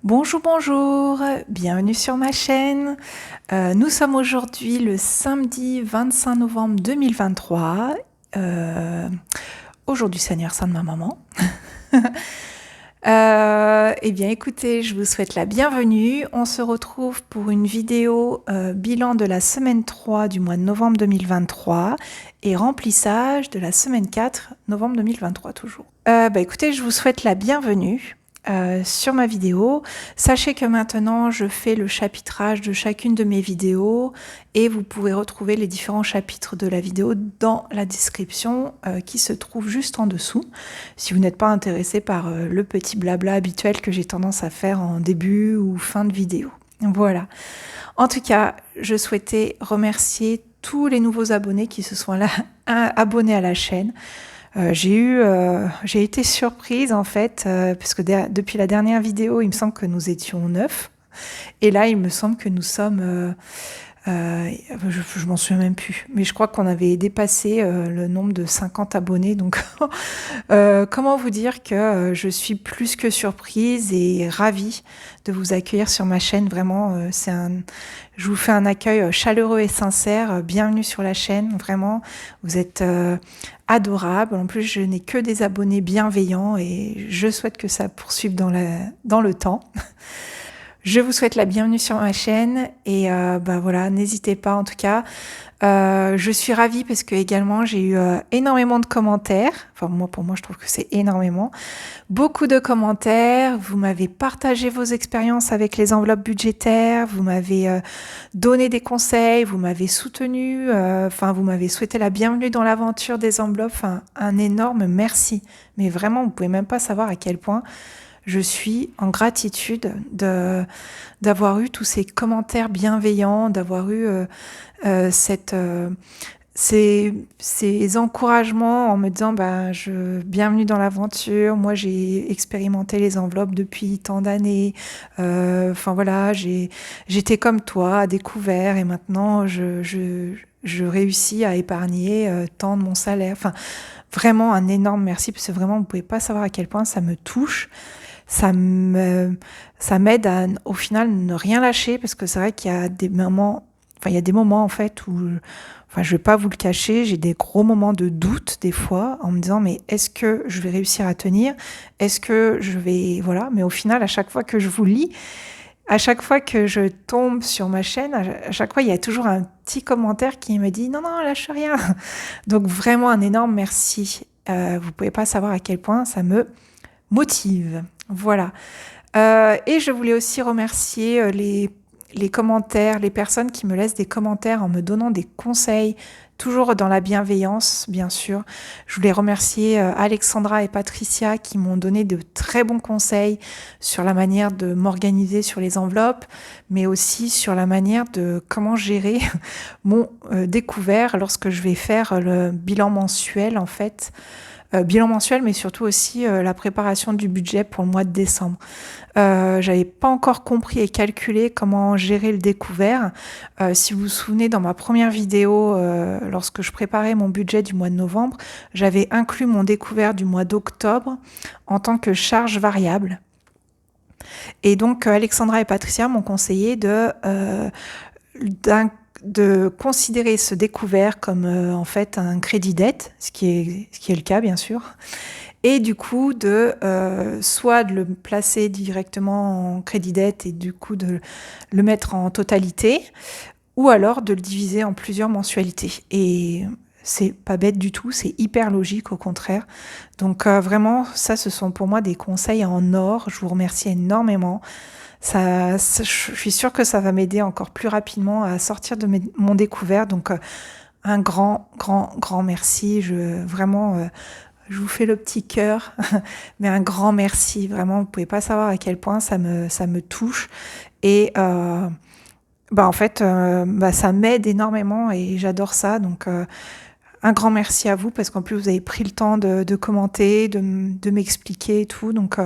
Bonjour, bonjour, bienvenue sur ma chaîne. Nous sommes aujourd'hui le samedi 25 novembre 2023. Aujourd'hui, c'est l'anniversaire de ma maman. Eh bien, écoutez, je vous souhaite la bienvenue. On se retrouve pour une vidéo bilan de la semaine 3 du mois de novembre 2023 et remplissage de la semaine 4 novembre 2023 toujours. Écoutez, je vous souhaite la bienvenue. Sur ma vidéo. Sachez que maintenant je fais le chapitrage de chacune de mes vidéos et vous pouvez retrouver les différents chapitres de la vidéo dans la description qui se trouve juste en dessous si vous n'êtes pas intéressé par le petit blabla habituel que j'ai tendance à faire en début ou fin de vidéo. Voilà. En tout cas, je souhaitais remercier tous les nouveaux abonnés qui se sont là, abonnés à la chaîne. J'ai été surprise en fait, parce que depuis la dernière vidéo, il me semble que nous étions 9. Et là, il me semble que nous sommes... je m'en souviens même plus. Mais je crois qu'on avait dépassé le nombre de 50 abonnés. Donc, comment vous dire que je suis plus que surprise et ravie de vous accueillir sur ma chaîne. Vraiment, je vous fais un accueil chaleureux et sincère. Bienvenue sur la chaîne. Vraiment, vous êtes adorable. En plus, je n'ai que des abonnés bienveillants et je souhaite que ça poursuive dans le temps. Je vous souhaite la bienvenue sur ma chaîne et voilà, n'hésitez pas en tout cas. Je suis ravie parce que également j'ai eu énormément de commentaires. Enfin pour moi je trouve que c'est énormément. Beaucoup de commentaires. Vous m'avez partagé vos expériences avec les enveloppes budgétaires. Vous m'avez donné des conseils. Vous m'avez soutenu. Vous m'avez souhaité la bienvenue dans l'aventure des enveloppes. Enfin, un énorme merci. Mais vraiment, vous pouvez même pas savoir à quel point je suis en gratitude d'avoir eu tous ces commentaires bienveillants, d'avoir eu ces encouragements en me disant bienvenue dans l'aventure, moi j'ai expérimenté les enveloppes depuis tant d'années, j'étais comme toi, à découvert et maintenant je réussis à épargner tant de mon salaire. Enfin, vraiment un énorme merci parce que vraiment vous pouvez pas savoir à quel point ça me touche. Ça m'aide à, au final, ne rien lâcher parce que c'est vrai qu'il y a des moments, en fait où, je vais pas vous le cacher, j'ai des gros moments de doute des fois en me disant mais est-ce que je vais réussir à tenir? Est-ce que je vais, voilà, mais au final, à chaque fois que je vous lis, à chaque fois que je tombe sur ma chaîne, à chaque fois, il y a toujours un petit commentaire qui me dit non, lâche rien. Donc vraiment un énorme merci. Vous pouvez pas savoir à quel point ça me motive. Voilà. Et je voulais aussi remercier les commentaires, les personnes qui me laissent des commentaires en me donnant des conseils, toujours dans la bienveillance, bien sûr. Je voulais remercier Alexandra et Patricia qui m'ont donné de très bons conseils sur la manière de m'organiser sur les enveloppes, mais aussi sur la manière de comment gérer mon découvert lorsque je vais faire le bilan mensuel, en fait. Bilan mensuel, mais surtout aussi la préparation du budget pour le mois de décembre. J'avais pas encore compris et calculé comment gérer le découvert. Si vous vous souvenez, dans ma première vidéo, lorsque je préparais mon budget du mois de novembre, j'avais inclus mon découvert du mois d'octobre en tant que charge variable. Et donc, Alexandra et Patricia m'ont conseillé de considérer ce découvert comme en fait un crédit dette, ce qui est le cas bien sûr, et du coup soit de le placer directement en crédit dette et du coup de le mettre en totalité, ou alors de le diviser en plusieurs mensualités. Et c'est pas bête du tout, c'est hyper logique au contraire. Donc vraiment, ça ce sont pour moi des conseils en or, je vous remercie énormément. Je suis sûre que ça va m'aider encore plus rapidement à sortir de mon découvert. Donc, un grand merci. Je vous fais le petit cœur, mais un grand merci. Vraiment, vous pouvez pas savoir à quel point ça me touche. Et en fait, ça m'aide énormément et j'adore ça. Donc, un grand merci à vous parce qu'en plus, vous avez pris le temps de commenter, de m'expliquer et tout. Donc,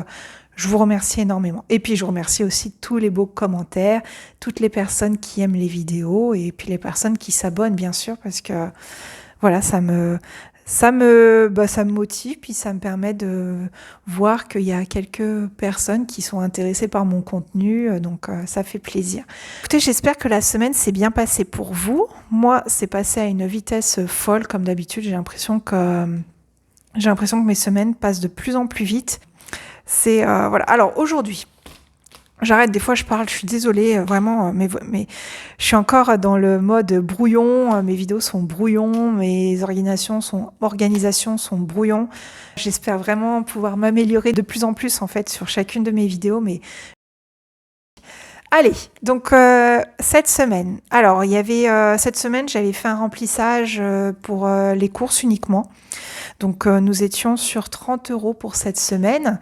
je vous remercie énormément. Et puis, je remercie aussi tous les beaux commentaires, toutes les personnes qui aiment les vidéos et puis les personnes qui s'abonnent, bien sûr, parce que voilà, ça me ça me motive, puis ça me permet de voir qu'il y a quelques personnes qui sont intéressées par mon contenu, donc ça fait plaisir. Écoutez, j'espère que la semaine s'est bien passée pour vous. Moi, c'est passé à une vitesse folle, comme d'habitude. J'ai l'impression que mes semaines passent de plus en plus vite. C'est voilà. Alors aujourd'hui, j'arrête, des fois je parle, je suis désolée, vraiment, mais je suis encore dans le mode brouillon, mes vidéos sont brouillon, mes organisations sont brouillon. J'espère vraiment pouvoir m'améliorer de plus en plus en fait sur chacune de mes vidéos, mais allez, donc cette semaine. Alors, il y avait cette semaine, j'avais fait un remplissage pour les courses uniquement. Donc, nous étions sur 30 € pour cette semaine.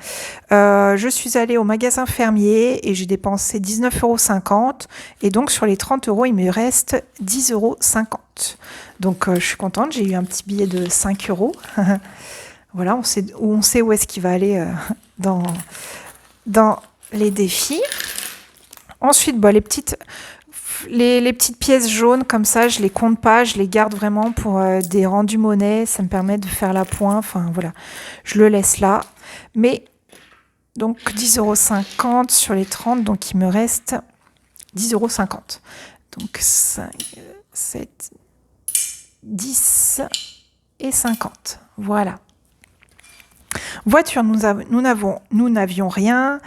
Je suis allée au magasin Fermier et j'ai dépensé 19,50 €. Et donc, sur les 30 €, il me reste 10,50 €. Donc, je suis contente. J'ai eu un petit billet de 5 €. Voilà, on sait où est-ce qu'il va aller dans les défis. Ensuite, bah, les petites pièces jaunes comme ça, je les compte pas, je les garde vraiment pour des rendus monnaie. Ça me permet de faire la pointe. Enfin voilà, je le laisse là. Mais donc 10,50 € sur les 30, donc il me reste 10,50 €. Donc 5, 7, 10 et 50. Voilà. Voiture, nous n'avions rien.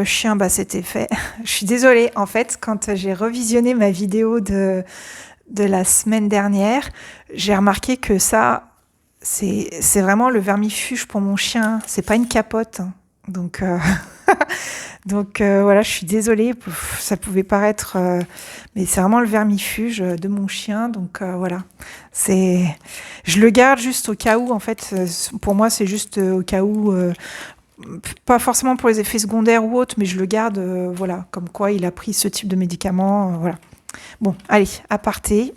Chien, bah c'était fait. Je suis désolée, en fait, quand j'ai revisionné ma vidéo de la semaine dernière, j'ai remarqué que ça, c'est vraiment le vermifuge pour mon chien. C'est pas une capote. Donc, voilà, je suis désolée. Ça pouvait paraître, mais c'est vraiment le vermifuge de mon chien. Donc voilà, je le garde juste au cas où. En fait, pour moi, c'est juste au cas où. Pas forcément pour les effets secondaires ou autres, mais je le garde, voilà, comme quoi il a pris ce type de médicament, voilà. Bon, allez, aparté.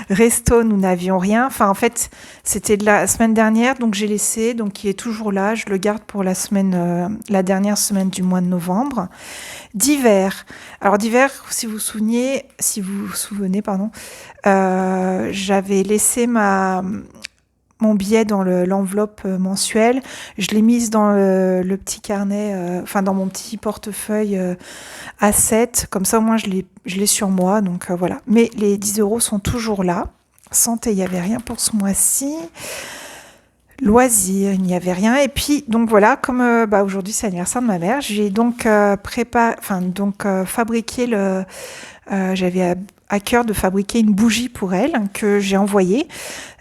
Resto, nous n'avions rien. Enfin, en fait, c'était de la semaine dernière, donc j'ai laissé, donc il est toujours là. Je le garde pour la semaine, la dernière semaine du mois de novembre. D'hiver. Alors d'hiver, si vous vous souvenez, pardon, j'avais laissé mon billet dans l'enveloppe mensuelle. Je l'ai mise dans le petit carnet, enfin dans mon petit portefeuille A7. Comme ça, au moins, je l'ai sur moi. Donc voilà. Mais les 10 € sont toujours là. Santé, il n'y avait rien pour ce mois-ci. Loisirs, il n'y avait rien. Et puis, donc voilà, comme aujourd'hui, c'est l'anniversaire de ma mère, j'ai donc fabriqué j'avais à cœur de fabriquer une bougie pour elle que j'ai envoyée.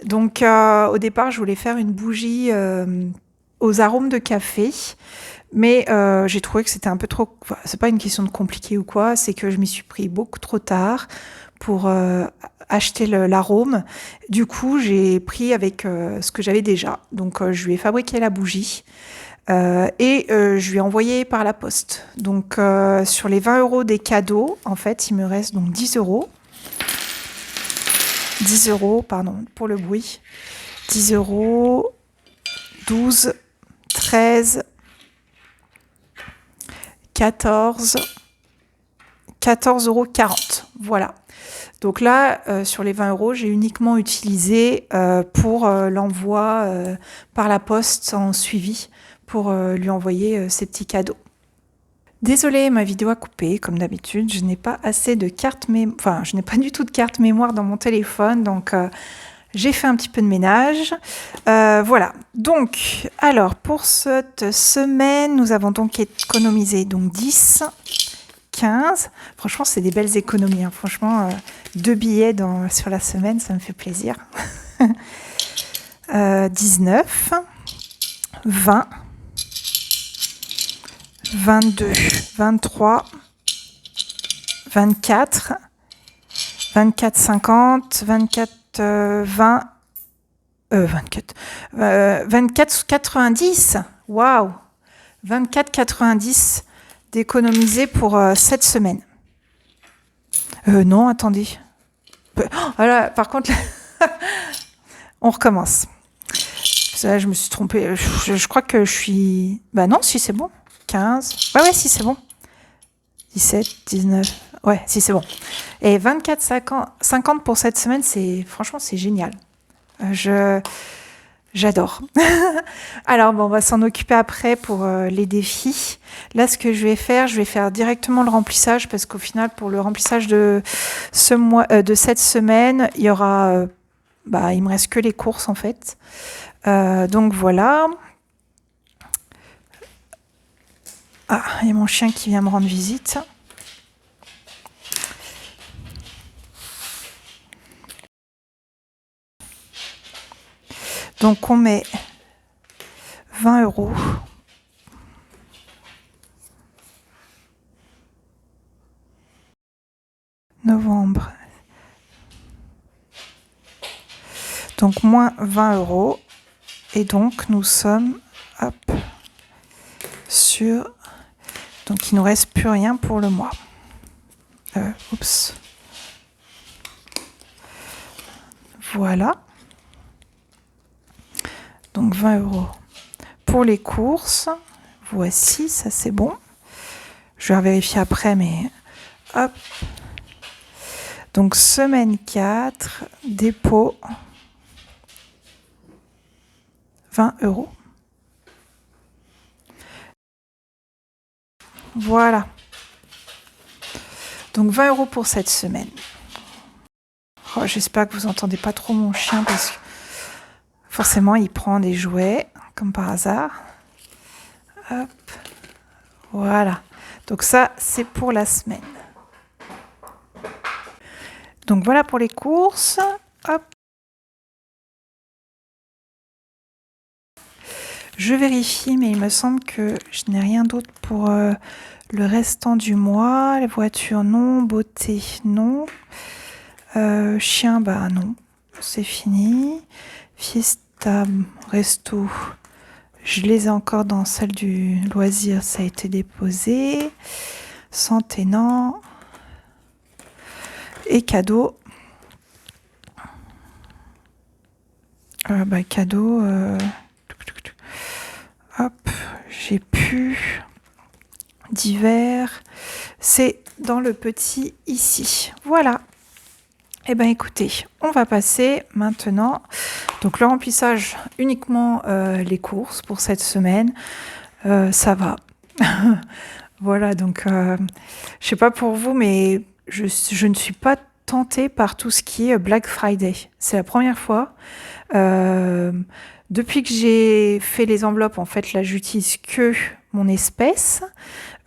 Donc au départ, je voulais faire une bougie aux arômes de café, mais j'ai trouvé que c'était un peu trop... Enfin, c'est pas une question de compliqué ou quoi, c'est que je m'y suis pris beaucoup trop tard pour acheter l'arôme. Du coup, j'ai pris avec ce que j'avais déjà. Donc je lui ai fabriqué la bougie. Et je lui ai envoyé par la poste. Donc sur les 20 € des cadeaux, en fait, il me reste donc 10 €. 10 €, pardon, pour le bruit. 10 €, 12, 13, 14, 14,40 €. Voilà. Donc là, sur les 20 €, j'ai uniquement utilisé pour l'envoi par la poste en suivi, pour lui envoyer ces petits cadeaux. Désolée, ma vidéo a coupé, comme d'habitude. Je n'ai pas assez de je n'ai pas du tout de carte mémoire dans mon téléphone, donc j'ai fait un petit peu de ménage. Voilà. Donc, alors, pour cette semaine, nous avons donc économisé donc 10, 15. Franchement, c'est des belles économies. Hein. Franchement, 2 billets sur la semaine, ça me fait plaisir. 19, 20, 22, 23, 24, 24, 50, 24, 20, 24, 24, 90. Waouh! 24, 90 d'économiser pour cette semaine. Non, attendez. Voilà, par contre, on recommence. Là, je me suis trompée. Je crois que je suis... Bah non, si c'est bon. 15. Ouais, si c'est bon. 17, 19. Ouais, si c'est bon. Et 24,50 pour cette semaine, franchement, c'est génial. J'adore. Alors bon, on va s'en occuper après pour les défis. Là, ce que je vais faire directement le remplissage parce qu'au final, pour le remplissage de de cette semaine, il y aura, il me reste que les courses en fait. Donc voilà. Ah, il y a mon chien qui vient me rendre visite. Donc on met 20 €. Novembre. Donc moins 20 €. Et donc nous sommes sur... Donc il ne nous reste plus rien pour le mois. Oups. Voilà. Donc 20 € pour les courses. Voici, ça c'est bon. Je vais vérifier après, mais hop. Donc semaine 4, dépôt, 20 €. Voilà. Donc 20 € pour cette semaine. Oh, j'espère que vous entendez pas trop mon chien parce que forcément il prend des jouets comme par hasard. Hop. Voilà. Donc ça c'est pour la semaine. Donc voilà pour les courses. Hop. Je vérifie, mais il me semble que je n'ai rien d'autre pour le restant du mois. Les voitures, non. Beauté, non. Chien, bah non. C'est fini. Fiesta, resto. Je les ai encore dans celle du loisir. Ça a été déposé. Santé, non. Et cadeau. Cadeau. Hop, j'ai pu. Divers. C'est dans le petit ici. Voilà. Eh bien écoutez, on va passer maintenant. Donc le remplissage, uniquement les courses pour cette semaine. Ça va. Voilà, donc je sais pas pour vous, mais je ne suis pas tentée par tout ce qui est Black Friday. C'est la première fois. Depuis que j'ai fait les enveloppes, en fait, là, j'utilise que mon espèce.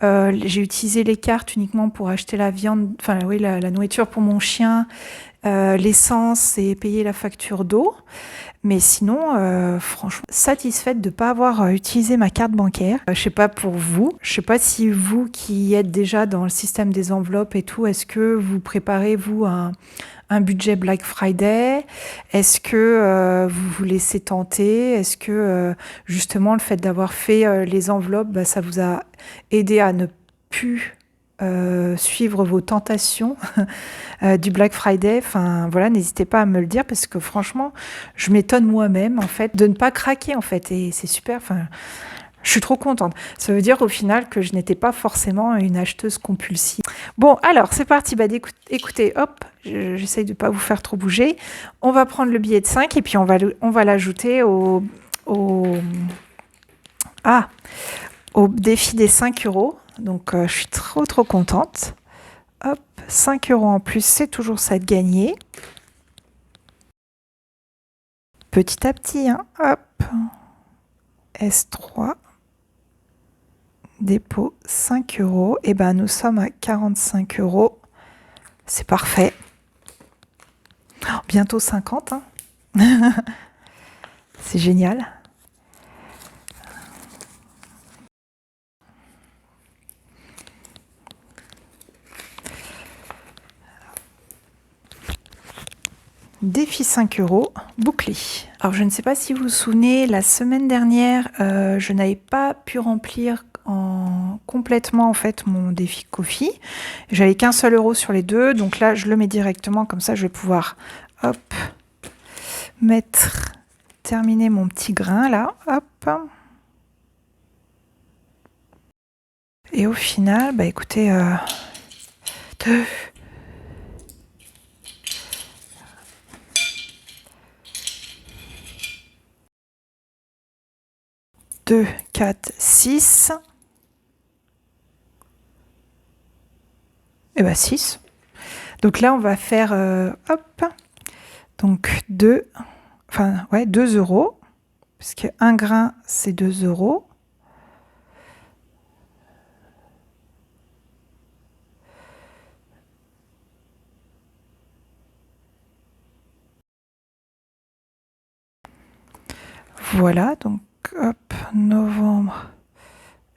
J'ai utilisé les cartes uniquement pour acheter la viande, enfin oui, la nourriture pour mon chien, l'essence et payer la facture d'eau. Mais sinon, franchement, satisfaite de ne pas avoir utilisé ma carte bancaire. Je sais pas pour vous, je sais pas si vous qui êtes déjà dans le système des enveloppes et tout, est-ce que vous préparez vous un budget Black Friday? Est-ce que vous vous laissez tenter? Est-ce que justement le fait d'avoir fait les enveloppes, ça vous a aidé à ne plus suivre vos tentations du Black Friday? Enfin voilà, n'hésitez pas à me le dire parce que franchement, je m'étonne moi-même en fait de ne pas craquer en fait et c'est super. Enfin, je suis trop contente. Ça veut dire au final que je n'étais pas forcément une acheteuse compulsive. Bon, alors c'est parti. Écoutez, hop, j'essaye de ne pas vous faire trop bouger. On va prendre le billet de 5 et puis on va l'ajouter au défi des 5 €. Donc je suis trop contente. Hop, 5 € en plus, c'est toujours ça de gagner. Petit à petit, hein. Hop. S3. Dépôt 5 €. Et ben nous sommes à 45 €. C'est parfait. Oh, bientôt 50, hein. C'est génial. Défi 5 € bouclé. Alors je ne sais pas si vous vous souvenez, la semaine dernière, je n'avais pas pu remplir complètement en fait mon défi Ko-fi. J'avais qu'un seul euro sur les deux, donc là je le mets directement, comme ça je vais pouvoir hop terminer mon petit grain là, hop. Et au final, écoutez, 2, 2, 4, 6. Et ben 6. Donc là, on va faire, hop, donc 2, enfin, ouais, 2 euros, puisque un grain, c'est 2 euros. Voilà, donc hop, novembre,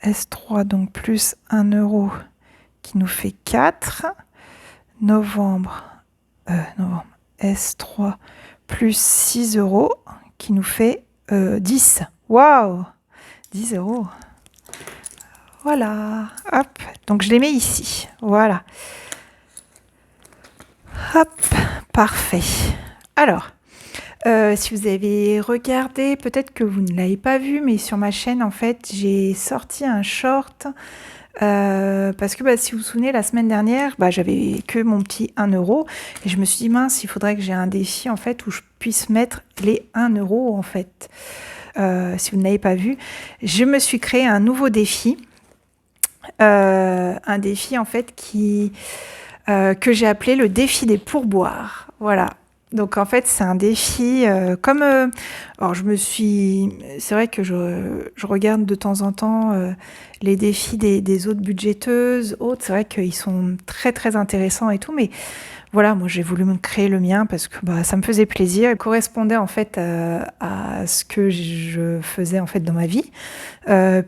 S3, donc plus 1 euro qui nous fait 4. Novembre, S3 plus 6 euros qui nous fait 10. Waouh, 10 euros. Voilà, hop, donc je les mets ici. Voilà. Hop, parfait. Alors, si vous avez regardé, peut-être que vous ne l'avez pas vu, mais sur ma chaîne, en fait, j'ai sorti un short parce que si vous vous souvenez, la semaine dernière, j'avais que mon petit 1 euro et je me suis dit, mince, il faudrait que j'ai un défi, en fait, où je puisse mettre les 1 euro, en fait. Si vous ne l'avez pas vu, je me suis créé un nouveau défi. Un défi, en fait, que j'ai appelé le défi des pourboires. Voilà. Donc en fait, c'est un défi comme... alors c'est vrai que je regarde de temps en temps les défis des autres budgéteuses, autres. C'est vrai qu'ils sont très très intéressants et tout, mais voilà, moi j'ai voulu me créer le mien parce que ça me faisait plaisir. Il correspondait en fait à ce que je faisais en fait dans ma vie,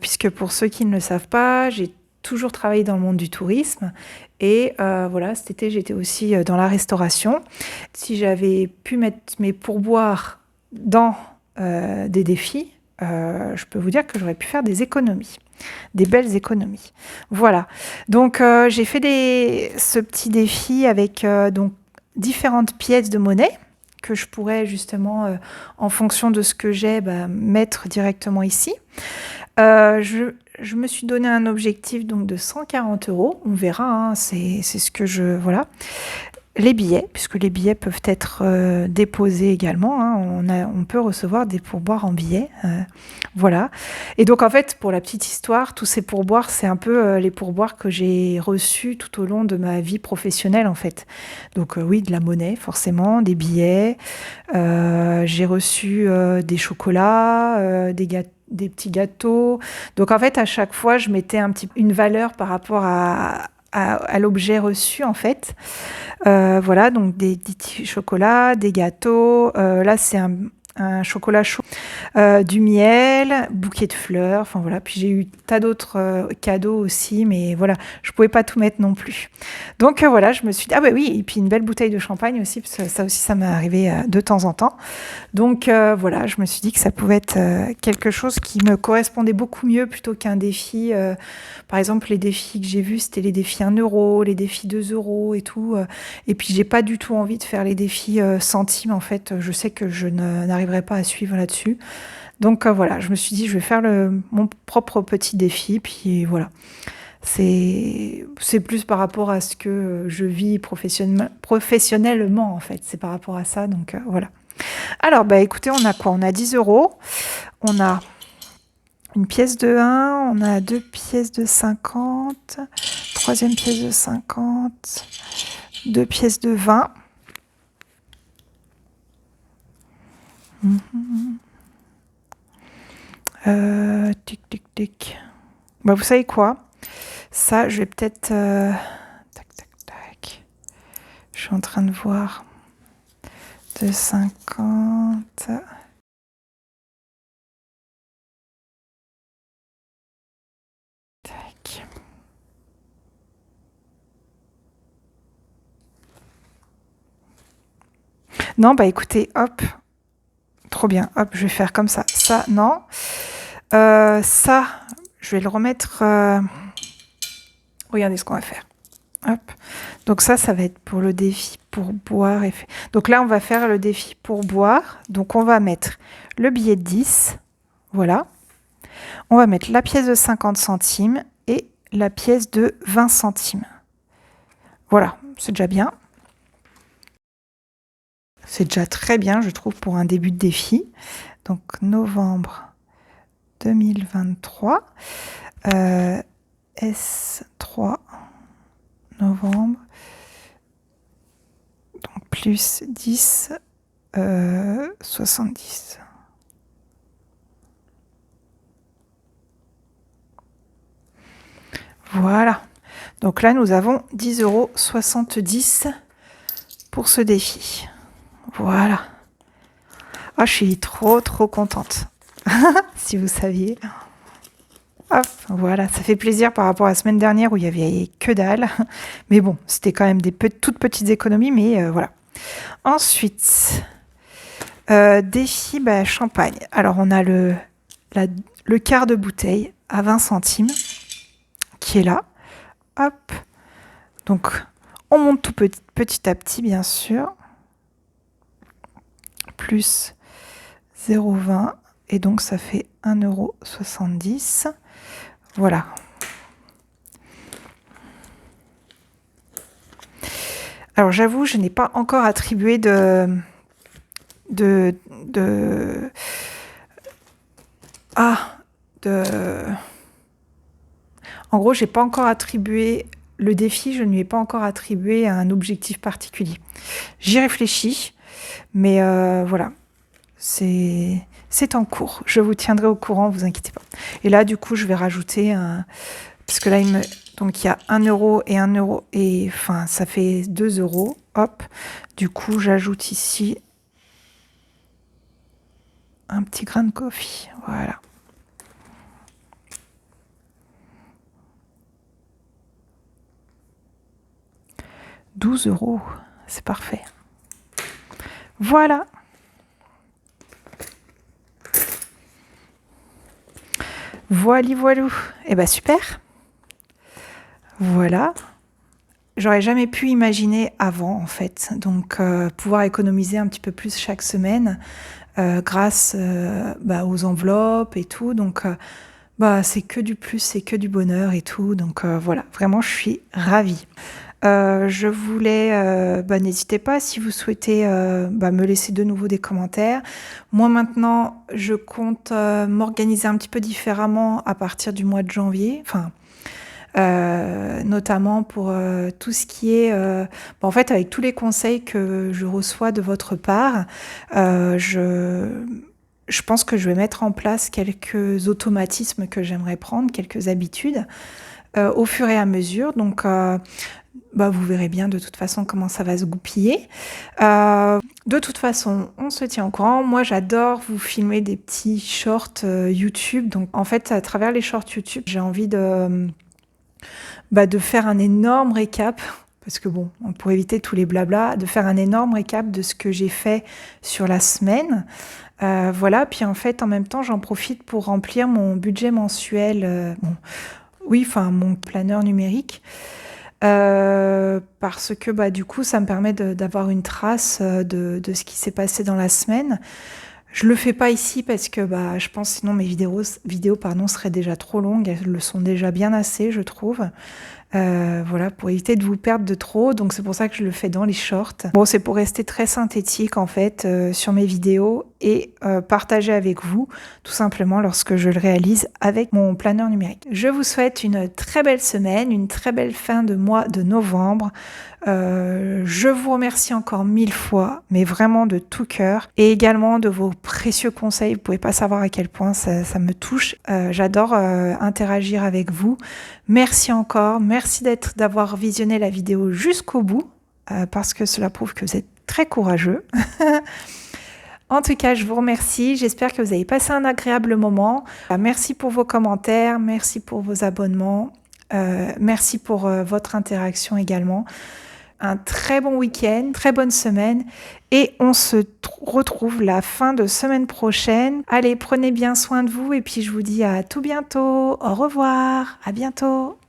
puisque pour ceux qui ne le savent pas, j'ai toujours travaillé dans le monde du tourisme et voilà, cet été j'étais aussi dans la restauration. Si j'avais pu mettre mes pourboires dans des défis, je peux vous dire que j'aurais pu faire des économies, des belles économies. Voilà, donc j'ai fait ce petit défi avec donc différentes pièces de monnaie que je pourrais justement, en fonction de ce que j'ai, mettre directement ici. Je me suis donné un objectif donc de 140 euros. On verra, hein, c'est ce que je... Voilà. Les billets, puisque les billets peuvent être déposés également. Hein, on peut recevoir des pourboires en billets. Voilà. Et donc, en fait, pour la petite histoire, tous ces pourboires, c'est un peu les pourboires que j'ai reçus tout au long de ma vie professionnelle, en fait. Donc, oui, de la monnaie, forcément, des billets. J'ai reçu des chocolats, des petits gâteaux. Donc, en fait, à chaque fois, je mettais une valeur par rapport à l'objet reçu, en fait. Voilà, donc des petits chocolats, des gâteaux. Là, c'est un chocolat chaud, du miel, bouquet de fleurs. Enfin voilà, puis j'ai eu tas d'autres cadeaux aussi, mais voilà, je pouvais pas tout mettre non plus. Donc voilà, je me suis dit, ah bah oui, et puis une belle bouteille de champagne aussi, parce que ça aussi, ça m'est arrivé de temps en temps. Donc voilà, je me suis dit que ça pouvait être quelque chose qui me correspondait beaucoup mieux plutôt qu'un défi. Par exemple, les défis que j'ai vus, c'était les défis 1 euro, les défis 2 euros et tout. Et puis, j'ai pas du tout envie de faire les défis centimes. En fait, je sais que je n'arriverai pas à suivre là-dessus. Donc voilà, je me suis dit, je vais faire mon propre petit défi. Puis voilà, c'est plus par rapport à ce que je vis professionnellement, en fait. C'est par rapport à ça, donc voilà. Alors, écoutez, on a quoi? On a 10 euros. On a une pièce de 1, on a 2 pièces de 50, troisième pièce de 50, 2 pièces de 20. Tic, tic, tic. Vous savez quoi? Ça, je vais peut-être... tac, tac, tac. Je suis en train de voir. De 50... Tac. Non, écoutez, hop. Trop bien. Hop, je vais faire comme ça. Ça, non. Ça, je vais le remettre... Regardez ce qu'on va faire. Hop. Donc ça va être pour le défi pour boire. Donc là, on va faire le défi pour boire. Donc on va mettre le billet de 10. Voilà. On va mettre la pièce de 50 centimes et la pièce de 20 centimes. Voilà, c'est déjà bien. C'est déjà très bien, je trouve, pour un début de défi. Donc, novembre 2023. S3, novembre. Donc, plus 10, 70. Voilà. Donc là, nous avons 10,70 € pour ce défi. Voilà. Ah, je suis trop contente. Si vous saviez. Hop, voilà, ça fait plaisir par rapport à la semaine dernière où il y avait que dalle. Mais bon, c'était quand même des toutes petites économies, mais voilà. Ensuite, défi champagne. Alors, on a le quart de bouteille à 20 centimes qui est là. Hop. Donc, on monte tout petit à petit, bien sûr. Plus 0,20. Et donc, ça fait 1,70 €. Voilà. Alors, j'avoue, je n'ai pas encore attribué En gros, j'ai pas encore attribué le défi, je ne lui ai pas encore attribué un objectif particulier. J'y réfléchis, mais voilà, c'est en cours. Je vous tiendrai au courant, vous inquiétez pas. Et là, du coup, je vais rajouter parce que là, donc il y a 1 € et 1 € et enfin, ça fait 2 €. Hop. Du coup, j'ajoute ici un petit grain de coffee. Voilà. « 12 €, c'est parfait. Voilà. Voilou. Eh ben super. Voilà. J'aurais jamais pu imaginer avant, en fait. Donc, pouvoir économiser un petit peu plus chaque semaine grâce aux enveloppes et tout. Donc, c'est que du plus, c'est que du bonheur et tout. Donc, voilà, vraiment, je suis ravie. Je voulais, n'hésitez pas si vous souhaitez me laisser de nouveau des commentaires. Moi maintenant, je compte m'organiser un petit peu différemment à partir du mois de janvier, notamment pour tout ce qui est, en fait, avec tous les conseils que je reçois de votre part, je pense que je vais mettre en place quelques automatismes que j'aimerais prendre, quelques habitudes au fur et à mesure. Donc, vous verrez bien de toute façon comment ça va se goupiller. De toute façon, on se tient au courant. Moi, j'adore vous filmer des petits shorts YouTube. Donc, en fait, à travers les shorts YouTube, j'ai envie de faire un énorme récap. Parce que bon, pour éviter tous les blabla, de faire un énorme récap de ce que j'ai fait sur la semaine. Voilà, puis en fait, en même temps, j'en profite pour remplir mon budget mensuel. Mon planeur numérique. Parce que du coup ça me permet d'avoir une trace de ce qui s'est passé dans la semaine. Je le fais pas ici parce que je pense sinon mes vidéos seraient déjà trop longues, elles le sont déjà bien assez, je trouve. Voilà, pour éviter de vous perdre de trop, donc c'est pour ça que je le fais dans les shorts. Bon, c'est pour rester très synthétique en fait sur mes vidéos et partager avec vous tout simplement lorsque je le réalise avec mon planeur numérique. Je vous souhaite une très belle semaine, une très belle fin de mois de novembre. Je vous remercie encore 1000 fois, mais vraiment de tout cœur, et également de vos précieux conseils. Vous pouvez pas savoir à quel point ça me touche. J'adore interagir avec vous. Merci encore, merci d'avoir visionné la vidéo jusqu'au bout, parce que cela prouve que vous êtes très courageux. En tout cas, je vous remercie. J'espère que vous avez passé un agréable moment. Merci pour vos commentaires, merci pour vos abonnements, merci pour votre interaction également. Un très bon week-end, très bonne semaine, et on se retrouve la fin de semaine prochaine. Allez, prenez bien soin de vous, et puis je vous dis à tout bientôt. Au revoir, à bientôt.